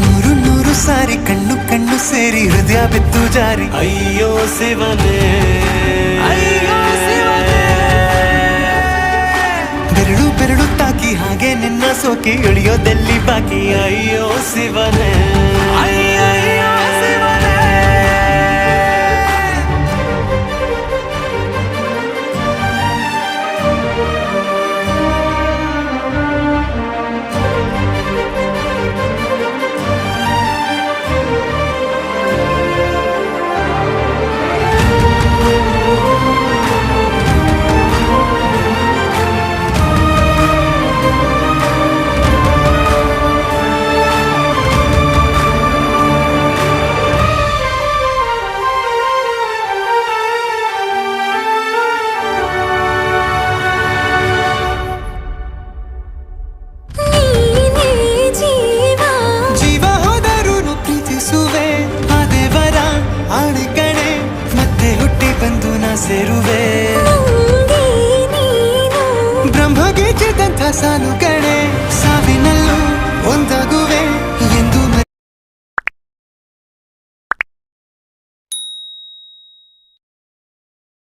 ನೂರು ನೂರು ಸಾರಿ ಕಣ್ಣು ಕಣ್ಣು ಸೇರಿ ಹೃದಯ ಬಿತ್ತು ಜಾರಿ ಅಯ್ಯೋ ಶಿವನೇ, ಅಯ್ಯೋ ಶಿವನೇ. ಬೆರಳು ಬೆರಳು ತಾಕಿ ಹಾಗೆ ನಿನ್ನ ಸೋಕಿ ಇಳಿಯೋದೆಲ್ಲಿ ಬಾಕಿ ಅಯ್ಯೋ ಶಿವನೇ, ಅಯ್ಯಯ್ಯೋ ಶಿವನೇ. ಸೇರುವೆ